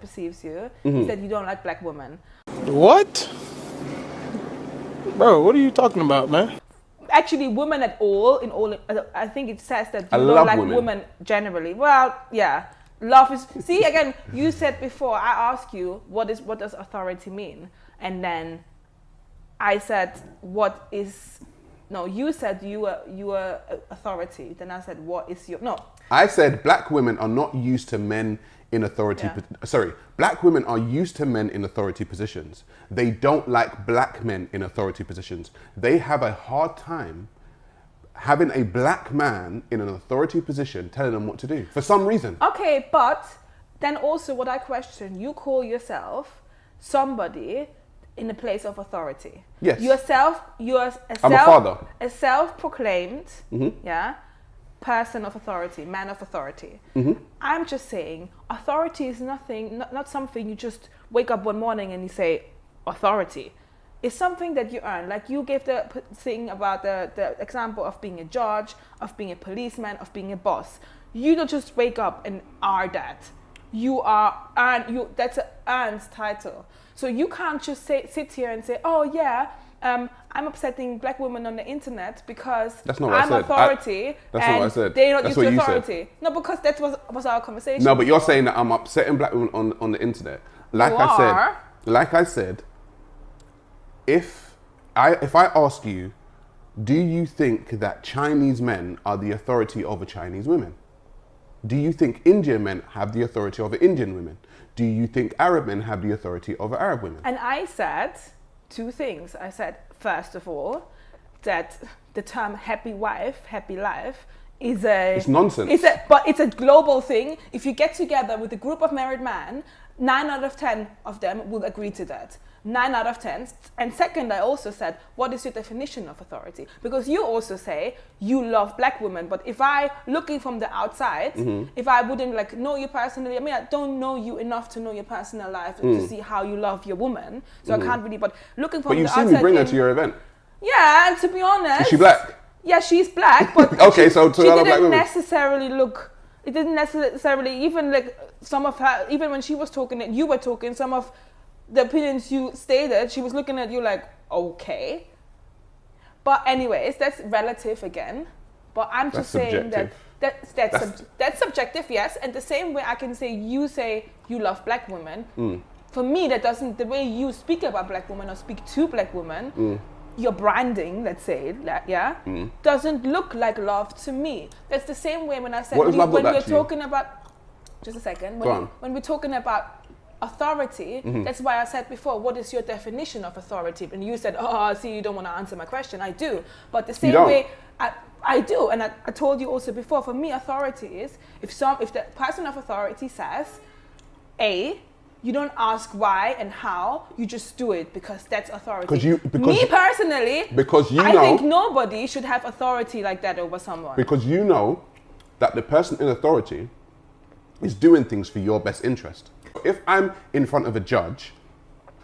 perceives you is that you don't like black women. What? Bro, what are you talking about, man? Actually, women at all, I think it says that I you love don't like women. women generally. Well, yeah. Love is, see again, you said before, I asked you, what does authority mean? And then I said, you said you were authority. Then I said, what is your, no. I said black women are not used to men in authority. Yeah. Black women are used to men in authority positions. They don't like black men in authority positions. They have a hard time having a black man in an authority position telling them what to do for some reason. Okay, but then also what I question, you call yourself somebody in a place of authority. Yes. I'm a father. A self-proclaimed, person of authority, man of authority. I'm just saying, authority is not something you just wake up one morning and you say, authority. It's something that you earn. Like you gave the thing about the example of being a judge, of being a policeman, of being a boss. You don't just wake up and are that. That's an earned title. So you can't just sit here and say, oh yeah, I'm upsetting black women on the internet because I'm authority. That's not what I said. They're not That's used to what you authority. said. No, because that was our conversation. No, but you're saying that I'm upsetting black women on the internet. Like I said, if I ask you, do you think that Chinese men are the authority over Chinese women? Do you think Indian men have the authority over Indian women? Do you think Arab men have the authority over Arab women? And I said two things. I said, first of all, that the term happy wife, happy life it's nonsense. But it's a global thing. If you get together with a group of married men, 9 out of 10 of them will agree to that. 9 out of 10. And second, I also said, what is your definition of authority? Because you also say you love black women, but if I, looking from the outside, if I wouldn't know you personally, I mean, I don't know you enough to know your personal life to see how you love your woman. So I can't really, but looking from the outside. But you've seen me bring her to your event. Yeah, and to be honest. Is she black? Yeah, she's black, but okay, she didn't necessarily look. It didn't necessarily, even some of her, even when she was talking and you were talking, some of the opinions you stated, she was looking at you like, okay. But anyways, that's relative again. But I'm just saying that's subjective, yes. And the same way I can say you love black women. For me, that doesn't, the way you speak about black women or speak to black women, your branding, let's say, doesn't look like love to me. That's the same way when I said, when we're talking about, just a second, when we're talking about authority, that's why I said before, what is your definition of authority? And you said, oh, I see you don't want to answer my question. I do. But the same way, I do. And I told you also before, for me, authority is, if the person of authority says, A, you don't ask why and how, you just do it because that's authority. Me personally, I think nobody should have authority like that over someone. Because you know that the person in authority is doing things for your best interest. If I'm in front of a judge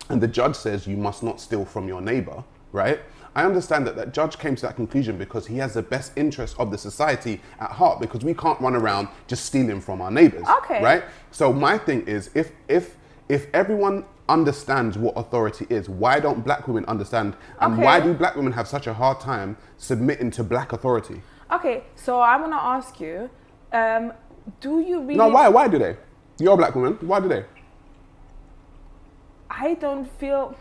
and the judge says you must not steal from your neighbor, right? I understand that judge came to that conclusion because he has the best interest of the society at heart, because we can't run around just stealing from our neighbors, right? So my thing is, if everyone understands what authority is, why don't black women understand? And why do black women have such a hard time submitting to black authority? Okay, so I want to ask you, do you really... No, why do they? You're a black woman, why do they? I don't feel,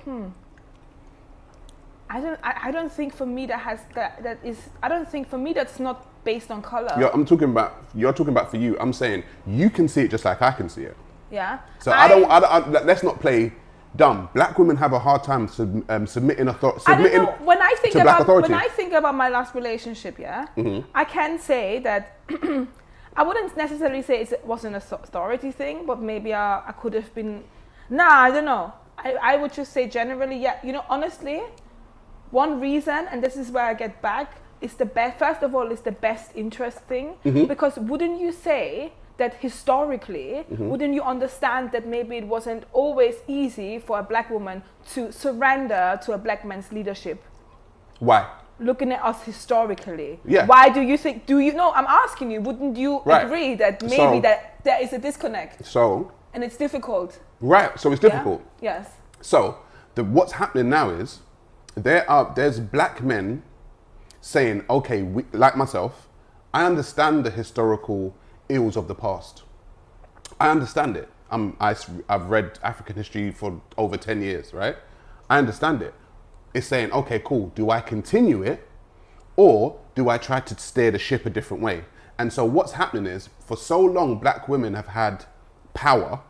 I don't think for me I don't think for me that's not based on color. You're talking about for you. I'm saying you can see it just like I can see it. Yeah. So let's not play dumb. Black women have a hard time submitting to black authority. When I think about my last relationship, I can say that I wouldn't necessarily say it wasn't an authority thing, but maybe I could have been. Nah, I don't know. I would just say generally, yeah. You know, honestly, one reason, and this is where I get back, is the best. First of all, is the best interest thing, because wouldn't you say that historically, wouldn't you understand that maybe it wasn't always easy for a black woman to surrender to a black man's leadership? Why? Looking at us historically. Yeah. Why do you think, I'm asking you, wouldn't you agree that maybe that there is a disconnect? So, And it's difficult. Right, so it's Yeah? difficult. Yes. So what's happening now is there's black men saying, okay, like myself, I understand the historical ills of the past. I understand it. I've read African history for over 10 years, right? I understand it. It's saying, okay, cool. Do I continue it or do I try to steer the ship a different way? And so what's happening is for so long, black women have had power,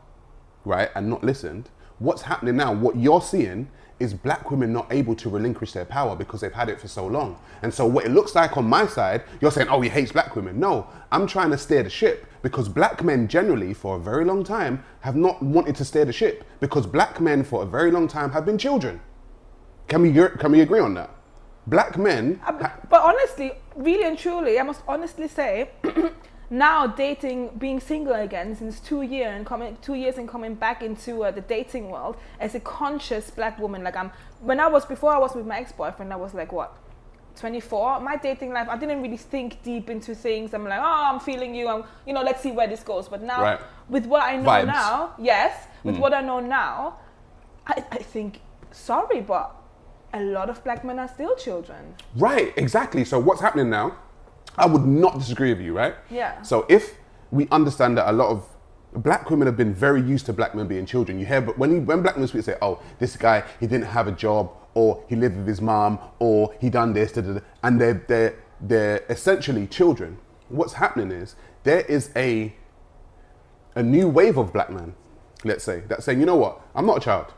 right? And not listened. What's happening now, what you're seeing is black women not able to relinquish their power because they've had it for so long. And so what it looks like on my side, you're saying, oh, he hates black women. No, I'm trying to steer the ship because black men generally for a very long time have not wanted to steer the ship because black men for a very long time have been children. Can we agree on that? Black men... But honestly, really and truly, I must honestly say, now dating, being single again since 2 years and coming back into the dating world as a conscious black woman, like before I was with my ex-boyfriend, I was like, what, 24? My dating life, I didn't really think deep into things. I'm like, oh, I'm feeling you, let's see where this goes. But now, right. with what I know Vibes. now, yes, with what I know now, I think, sorry, but a lot of black men are still children. Right, exactly. So what's happening now, I would not disagree with you, right? Yeah. So if we understand that a lot of black women have been very used to black men being children, you hear, but when black men speak, say, oh, this guy, he didn't have a job, or he lived with his mom, or he done this, and they're essentially children. What's happening is there is a new wave of black men, let's say, that's saying, you know what, I'm not a child.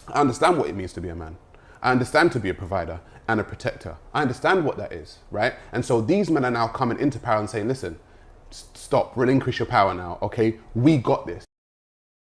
I understand what it means to be a man. I understand to be a provider and a protector. I understand what that is, right? And so these men are now coming into power and saying, listen, stop, relinquish your power now, okay? We got this.